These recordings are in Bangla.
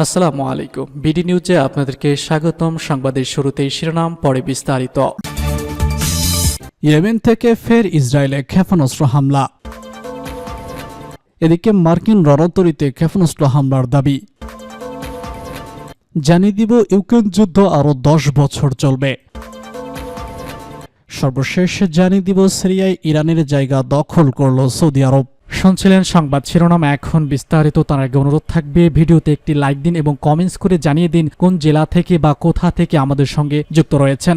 আসসালামু আলাইকুম। বিডি নিউজে আপনাদেরকে স্বাগতম। সংবাদের শুরুতেই শিরোনাম, পরে বিস্তারিত। ইয়েমেন থেকে ফের ইসরায়েলে ক্ষেপণাস্ত্র হামলা। এদিকে মার্কিন রণতরীতে ক্ষেপণাস্ত্র হামলার দাবি। জানিয়ে দিব, ইউক্রেন যুদ্ধ আরও 10 বছর চলবে। সর্বশেষ জানিয়ে দিব, সিরিয়ায় ইরানের জায়গা দখল করল সৌদি আরব। শুনছিলেন সংবাদ শিরোনাম, এখন বিস্তারিত। তার আগে অনুরোধ থাকবে, ভিডিওতে একটি লাইক দিন এবং কমেন্টস করে জানিয়ে দিন কোন জেলা থেকে বা কোথা থেকে আমাদের সঙ্গে যুক্ত রয়েছেন।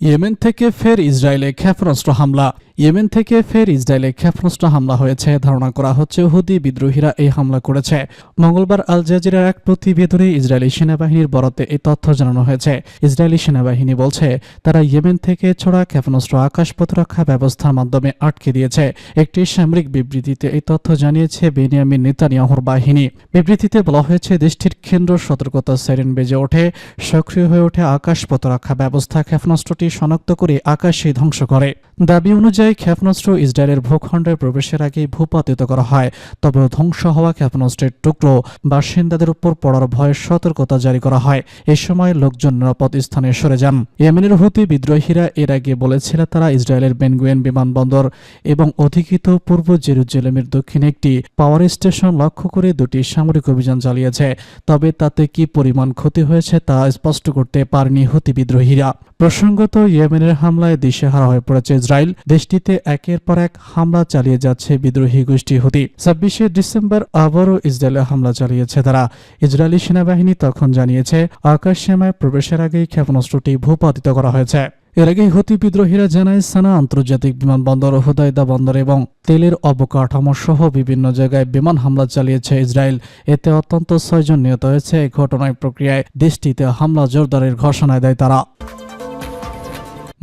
ইয়েমেন থেকে ফের ইসরায়েলে ক্ষেপণাস্ত্র হামলা। ইয়েমেন থেকে ফের ইসরায়েলে ক্ষেপণাস্ত্র হামলা হয়েছে। ধারণা করা হচ্ছে হুদি বিদ্রোহীরা এই হামলা করেছে। মঙ্গলবার আল জাজিরার এক প্রতিবেদনে ইসরায়েলি সেনাবাহিনীর বরাতে এই তথ্য জানানো হয়েছে। ইসরায়েলি সেনাবাহিনী বলছে, তারা ইয়েমেন থেকে ছোড়া ক্ষেপণাস্ত্র আকাশ প্রতিরক্ষা ব্যবস্থার মাধ্যমে আটকে দিয়েছে। একটি সামরিক বিবৃতিতে এই তথ্য জানিয়েছে বেনিয়ামিন নেতানিয়াহুর বাহিনী। বিবৃতিতে বলা হয়েছে, দেশটির কেন্দ্র সতর্কতা সাইরেন বেজে ওঠে, সক্রিয় হয়ে ওঠে আকাশ প্রতিরক্ষা ব্যবস্থা, ক্ষেপণাস্ত্রটি শনাক্ত করে আকাশে ধ্বংস করে। দাবি অনুযায়ী ক্ষেপণাস্ত্র ইসরায়েলের ভূখণ্ডে প্রবেশের আগে ভূপাতিত করা হয়। তবে ধ্বংস হওয়া ক্ষেপণাস্ত্রের টুকরো বাসিন্দাদের উপর পড়ার ভয়ে সতর্কতা জারি করা হয়। এ সময় লোকজন নিরাপদ স্থানে সরে যান। ইয়েমেনের হুতি বিদ্রোহীরা এর আগে বলেছিল, তারা ইসরায়েলের বেনগুয়েন বিমানবন্দর এবং অধিকৃত পূর্ব জেরুজালেমের দক্ষিণে একটি পাওয়ার স্টেশন লক্ষ্য করে 2টি সামরিক অভিযান চালিয়েছে। তবে তাতে কি পরিমাণ ক্ষতি হয়েছে তা স্পষ্ট করতে পারেনি হুতি বিদ্রোহীরা। প্রসঙ্গত, ইয়েমেনের হামলায় দিশেহারা হয়ে পড়েছে ইসরায়েল। দেশটিতে একের পর এক হামলা চালিয়ে যাচ্ছে বিদ্রোহী গোষ্ঠী হুতি। 26শে ডিসেম্বর আবারও ইসরায়েলে হামলা চালিয়েছে তারা। ইসরায়েলি সেনাবাহিনী তখন জানিয়েছে, আকাশ সীমায় প্রবেশের আগেই ক্ষেপণাস্ত্রটি ভূপাতিত করা হয়েছে। এর আগে হুতি বিদ্রোহীরা জানায়, সানা আন্তর্জাতিক বিমানবন্দর, হুদাইদা বন্দর এবং তেলের অবকাঠামো সহ বিভিন্ন জায়গায় বিমান হামলা চালিয়েছে ইসরায়েল। এতে অন্তত 6 জন নিহত হয়েছে। এই ঘটনার প্রক্রিয়ায় দেশটিতে হামলা জোরদারের ঘোষণা দেয় তারা।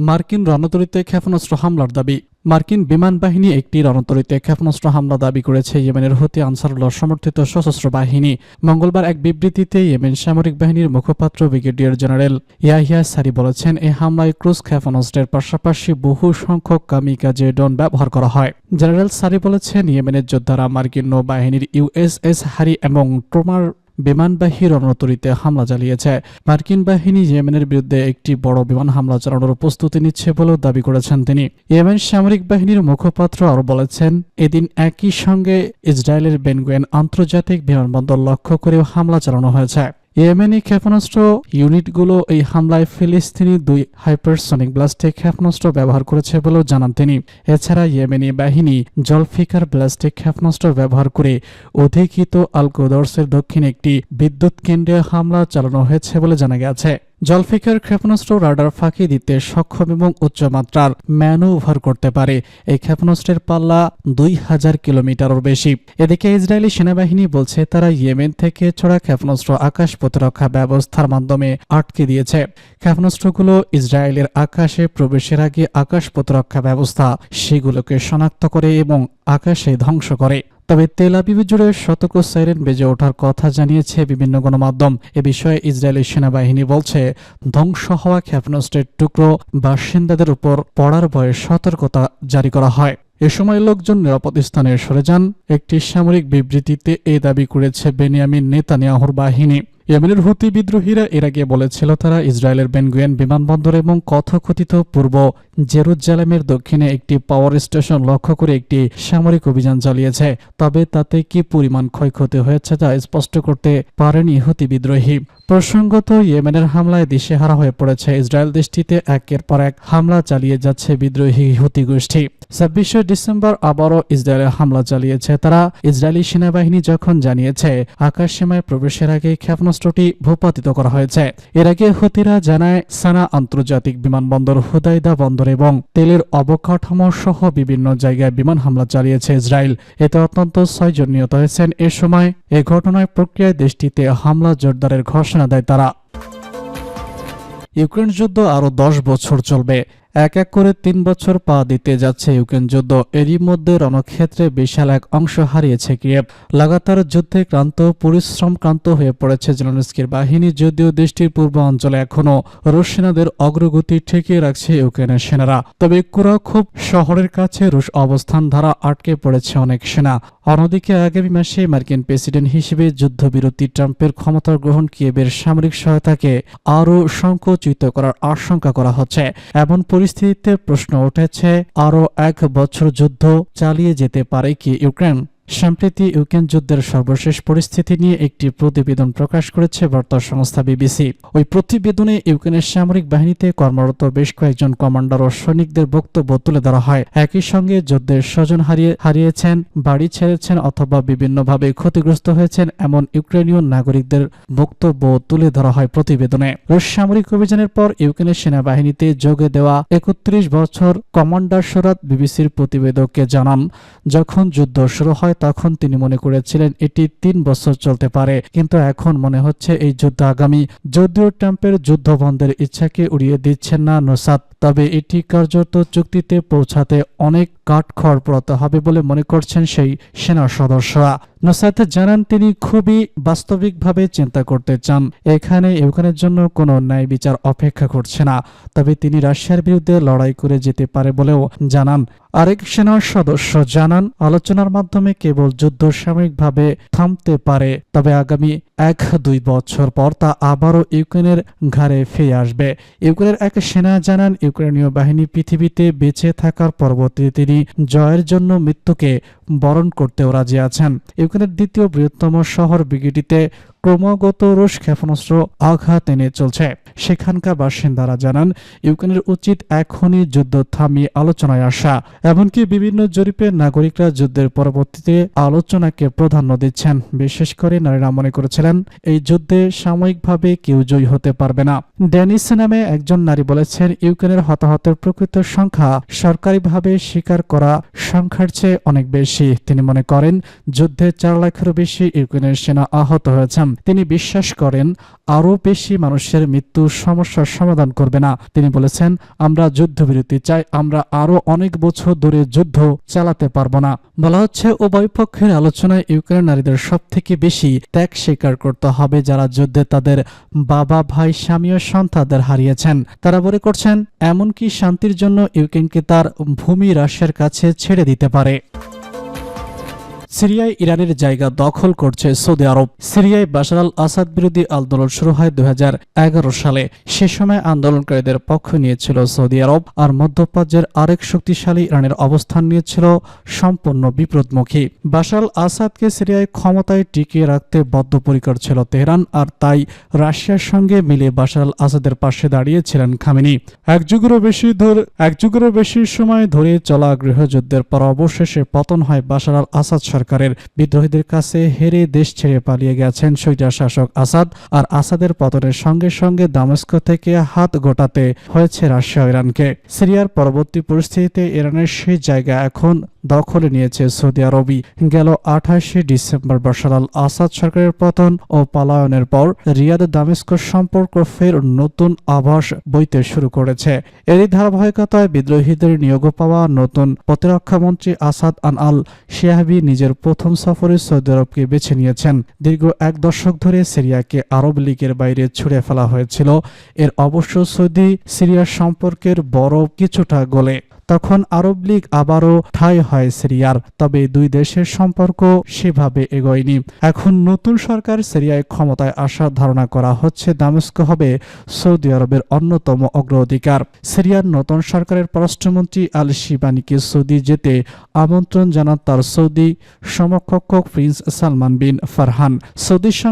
মার্কিন রণতরীতে ক্ষেপণাস্ত্র হামলার দাবি। মার্কিন বিমান বাহিনী একটি রণতরীতে ক্ষেপণাস্ত্র হামলা দাবি করেছে ইয়েমেনের হুতি আনসারুল্লাহ সমর্থিত সশস্ত্র বাহিনী। মঙ্গলবার এক বিবৃতিতে ইয়েমেন সামরিক বাহিনীর মুখপাত্র ব্রিগেডিয়ার জেনারেল ইয়াহিয়া সারি বলেছেন, এই হামলায় ক্রুজ ক্ষেপণাস্ত্রের পাশাপাশি বহু সংখ্যক কামিকাজে ড্রোন ব্যবহার করা হয়। জেনারেল সারি বলেছেন, ইয়েমেনের যোদ্ধারা মার্কিন নৌবাহিনীর ইউএসএস হারি এবং ট্রোমার বিমানবাহী রণতরীতে হামলা চালিয়েছে। মার্কিন বাহিনী ইয়েমেনের বিরুদ্ধে একটি বড় বিমান হামলা চালানোর প্রস্তুতি নিচ্ছে বলেও দাবি করেছেন তিনি। ইয়েমেন সামরিক বাহিনীর মুখপাত্র আরও বলেছেন, এদিন একই সঙ্গে ইসরায়েলের বেনগুয়েন আন্তর্জাতিক বিমানবন্দর লক্ষ্য করেও হামলা চালানো হয়েছে। ইয়েমেনি ক্ষেপণাস্ত্র ইউনিটগুলো এই হামলায় ফিলিস্তিনি 2 হাইপারসনিক ব্লাস্টিক ক্ষেপণাস্ত্র ব্যবহার করেছে বলেও জানান তিনি। এছাড়া ইয়েমেনি বাহিনী জলফিকার ব্লাস্টিক ক্ষেপণাস্ত্র ব্যবহার করে অধিকৃত আল কুদসের দক্ষিণে একটি বিদ্যুৎ কেন্দ্রে হামলা চালানো হয়েছে বলে জানা গেছে। জলফিকার ক্ষেপণাস্ত্র রাডার ফাঁকি দিতে সক্ষম এবং উচ্চমাত্রার ম্যানুভার করতে পারে। এই ক্ষেপণাস্ত্রের পাল্লা 2000 কিলোমিটারের বেশি। এদিকে ইসরায়েলি সেনাবাহিনী বলছে, তারা ইয়েমেন থেকে ছোড়া ক্ষেপণাস্ত্র আকাশ প্রতিরক্ষা ব্যবস্থার মাধ্যমে আটকে দিয়েছে। ক্ষেপণাস্ত্রগুলো ইসরায়েলের আকাশে প্রবেশের আগে আকাশ প্রতিরক্ষা ব্যবস্থা সেগুলোকে শনাক্ত করে এবং আকাশে ধ্বংস করে। তবে তেল আবিব জুড়ে সতর্ক সাইরেন বেজে ওঠার কথা জানিয়েছে বিভিন্ন গণমাধ্যম। এ বিষয়ে ইসরায়েলি সেনাবাহিনী বলছে, ধ্বংস হওয়া ক্ষেপণাস্ত্রের টুকরো বাসিন্দাদের উপর পড়ার ভয়ে সতর্কতা জারি করা হয়। এ সময় লোকজন নিরাপদ স্থানে সরে যান। একটি সামরিক বিবৃতিতে এই দাবি করেছে বেনিয়ামিন নেতানিয়াহুর বাহিনী। ইয়েমেনের হুতি বিদ্রোহীরা এর আগে বলেছিল, তারা ইসরায়েলের বেনগুয়েন বিমানবন্দর এবং কথকথিত পূর্ব জেরুজালেমের দক্ষিণে একটি পাওয়ার স্টেশন লক্ষ্য করে একটি সামরিক অভিযান চালিয়েছে। তবে তাতে কি পরিমাণ ক্ষয়ক্ষতি হয়েছে তা স্পষ্ট করতে পারেনি হুতি বিদ্রোহী। প্রসঙ্গত, ইয়েমেনের হামলায় দিশেহারা হয়ে পড়েছে ইসরায়েল। দেশটিতে একের পর এক হামলা চালিয়ে যাচ্ছে বিদ্রোহী হুতি গোষ্ঠী। 26শে ডিসেম্বর আবারও ইসরায়েলে হামলা চালিয়েছে তারা। ইসরায়েলি সেনাবাহিনী যখন জানিয়েছে, আকাশ সীমায় প্রবেশের আগে ক্ষেপণাস্ত্রটি ভূপাতিত করা হয়েছে। এর আগে হুতিরা জানায়, সানা আন্তর্জাতিক বিমানবন্দর, হুদাইদা বন্দর এবং তেলের অবকাঠামো সহ বিভিন্ন জায়গায় বিমান হামলা চালিয়েছে ইসরায়েল। এতে অন্তত 6 জন নিহত হয়েছেন। এ সময় এ ঘটনার প্রক্রিয়ায় দেশটিতে হামলা জোরদারের ঘোষণা দেয় তারা। ইউক্রেন যুদ্ধ আরও 10 বছর চলবে। এক এক করে 3 বছর পা দিতে যাচ্ছে ইউক্রেন যুদ্ধ। এরই মধ্যে রণক্ষেত্রে বিশাল এক অংশ হারিয়েছে কিয়েভ। লাগাতার যুদ্ধে ক্লান্ত, পরিশ্রম ক্লান্ত হয়ে পড়েছে জেলেনস্কির বাহিনী। যদিও দেশটির পূর্ব অঞ্চলে এখনও রুশ সেনাদের অগ্রগতি ঠেকিয়ে রাখছে ইউক্রেনের সেনারা। তবে কুরাখোভ শহরের কাছে রুশ অবস্থান দ্বারা আটকে পড়েছে অনেক সেনা। অন্যদিকে আগামী মাসে মার্কিন প্রেসিডেন্ট হিসেবে যুদ্ধবিরতি ট্রাম্পের ক্ষমতা গ্রহণ কিয়েভের সামরিক সহায়তাকে আরও সংকুচিত করার আশঙ্কা করা হচ্ছে। এমন পরিস্থিতিতে প্রশ্ন উঠেছে, আরও 1 বছর যুদ্ধ চালিয়ে যেতে পারে কি ইউক্রেন? সম্প্রতি ইউক্রেন যুদ্ধের সর্বশেষ পরিস্থিতি নিয়ে একটি প্রতিবেদন প্রকাশ করেছে বার্তা সংস্থা বিবিসি। ওই প্রতিবেদনে ইউক্রেনের সামরিক বাহিনীতে কর্মরত বেশ কয়েকজন কমান্ডার ও সৈনিকদের বক্তব্য তুলে ধরা হয়। একই সঙ্গে যুদ্ধের স্বজন হারিয়েছেন, বাড়ি ছেড়েছেন অথবা বিভিন্নভাবে ক্ষতিগ্রস্ত হয়েছেন এমন ইউক্রেনীয় নাগরিকদের বক্তব্য তুলে ধরা হয় প্রতিবেদনে। রুশ সামরিক অভিযানের পর ইউক্রেনের সেনাবাহিনীতে যোগ দেওয়া 31 বছর কমান্ডার সোরাত বিবিসির প্রতিবেদককে জানান, যখন যুদ্ধ শুরু হয় তখন তিনি মনে করেছিলেন এটি 3 বছর চলতে পারে, কিন্তু এখন মনে হচ্ছে এই যুদ্ধ আগামী। যদিও ট্রাম্পের যুদ্ধ বন্ধের ইচ্ছাকে উড়িয়ে দিচ্ছেন না নোসাদ, তবে এটি কার্যত চুক্তিতে পৌঁছাতে অনেক কাঠখড় পোড়াতে হবে বলে মনে করছেন সেই সেনা সদস্যরা। নোসাদ জানান তিনি খুবই বাস্তবিকভাবে চিন্তা করতে চান। এখানে ইউক্রেনের জন্য কোনো ন্যায় বিচার অপেক্ষা করছে না, তবে তিনি রাশিয়ার বিরুদ্ধে লড়াই করে যেতে পারে বলেও জানান। আরেক সেনা সদস্য জানান, আলোচনার মাধ্যমে কেবল যুদ্ধ সাময়িকভাবে থামতে পারে, তবে আগামী 1-2 বছর পর তা আবারও ইউক্রেনের ঘাড়ে ফিরে আসবে। ইউক্রেনের এক সেনা জানান, ইউক্রেনীয় বাহিনী পৃথিবীতে বেঁচে থাকার পরবর্তীতে তিনি জয়ের জন্য মৃত্যুকে বরণ করতেও রাজি আছেন। ইউক্রেনের দ্বিতীয় বৃহত্তম শহর বিগিটিতে ক্রমাগত রুশ ক্ষেপণাস্ত্র আঘাত এনে চলছে। সেখানকার বাসিন্দারা জানান, ইউক্রেনের উচিত এখনই যুদ্ধ থামিয়ে আলোচনায় আসা। এমনকি বিভিন্ন জরিপে নাগরিকরা যুদ্ধের পরবর্তীতে আলোচনাকে প্রাধান্য দিচ্ছেন। বিশেষ করে নারীরা মনে করেছিলেন এই যুদ্ধে সাময়িকভাবে কেউ জয়ী হতে পারবে না। ডেনিস নামে একজন নারী বলেছেন, ইউক্রেনের হতাহতের প্রকৃত সংখ্যা সরকারিভাবে স্বীকার করা সংখ্যার চেয়ে অনেক বেশি। তিনি মনে করেন যুদ্ধে 4 লাখেরও বেশি ইউক্রেনের সেনা আহত হয়েছেন। তিনি বিশ্বাস করেন আরও বেশি মানুষের মৃত্যু সমস্যার সমাধান করবে না। তিনি বলেছেন, আমরা যুদ্ধবিরতি চাই, আমরা আরও অনেক বছর ধরে যুদ্ধ চালাতে পারবো না। বলা হচ্ছে, উভয় পক্ষের আলোচনায় ইউক্রেনের নারীদের সবথেকে বেশি ত্যাগ স্বীকার করতে হবে যারা যুদ্ধে তাদের বাবা, ভাই, স্বামী ও সন্তানদের হারিয়েছেন। তারা মনে করছেন এমনকি শান্তির জন্য ইউক্রেনকে তার ভূমি রাশিয়ার কাছে ছেড়ে দিতে পারে। সিরিয়ায় ইরানের জায়গা দখল করছে সৌদি আরব। সিরিয়ায় বাশার আল আসাদ বিরোধী আন্দোলন শুরু হয় 2011 সালে। সে সময় আন্দোলনকারীদের পক্ষ নিয়েছিল সৌদি আরব, আর মধ্যপ্রাচ্যের আরেক শক্তিশালী ইরানের অবস্থান নিয়েছিল সম্পূর্ণ বিপরীতমুখী। বাশার আল আসাদকে সিরিয়ায় ক্ষমতায় টিকিয়ে রাখতে বদ্ধপরিকর ছিল তেহরান, আর তাই রাশিয়ার সঙ্গে মিলে বাশার আল আসাদের পাশে দাঁড়িয়েছিলেন খামেনি। এক যুগেরও বেশি সময় ধরে চলা গৃহযুদ্ধের পর অবশেষে পতন হয় বাশার আল আসাদ সরকারের। বিদ্রোহীদের কাছে হেরে দেশ ছেড়ে পালিয়ে গেছেন স্বৈরাচার শাসক আসাদ, আর আসাদের পতনের সঙ্গে সঙ্গে দামেস্ক থেকে হাত গোটাতে হয়েছে রাশিয়া ইরানকে। সিরিয়ার পরবর্তী পরিস্থিতিতে ইরানের সেই জায়গা এখন দখলে নিয়েছে সৌদি আরবই। গেল 28 ডিসেম্বর বাশার আল আসাদ সরকারের পতন ও পলায়নের পর রিয়াদ দামেস্ক সম্পর্ক ফের নতুন আভাস বইতে শুরু করেছে। এরই ধারাবাহিকতায় বিদ্রোহীদের নিয়োগ পাওয়া নতুন প্রতিরক্ষামন্ত্রী আসাদ আল শিয়াবি নিজের প্রথম সফরে সৌদি আরবকে বেছে নিয়েছেন। দীর্ঘ 1 দশক ধরে সিরিয়াকে আরব লীগের বাইরে ছুড়ে ফেলা হয়েছিল। এর অবশ্য সৌদি সিরিয়ার সম্পর্কের বড় কিছুটা গলে। তখন আরব লীগ আবারও ঠাঁই হয় সিরিয়ার, তবে দুই দেশের সম্পর্ক সেভাবে এগোয়নি। এখন নতুন সরকার সিরিয়ায় ক্ষমতায় আসার ধারণা করা হচ্ছে দামেস্ক হবে সৌদি আরবের অন্যতম অগ্রাধিকার। সিরিয়ার নতুন সরকারের পররাষ্ট্রমন্ত্রী আল শিবানিকে সৌদি যেতে আমন্ত্রণ জানান তার সৌদি সমকক্ষ প্রিন্স সালমান বিন ফারহান। সৌদির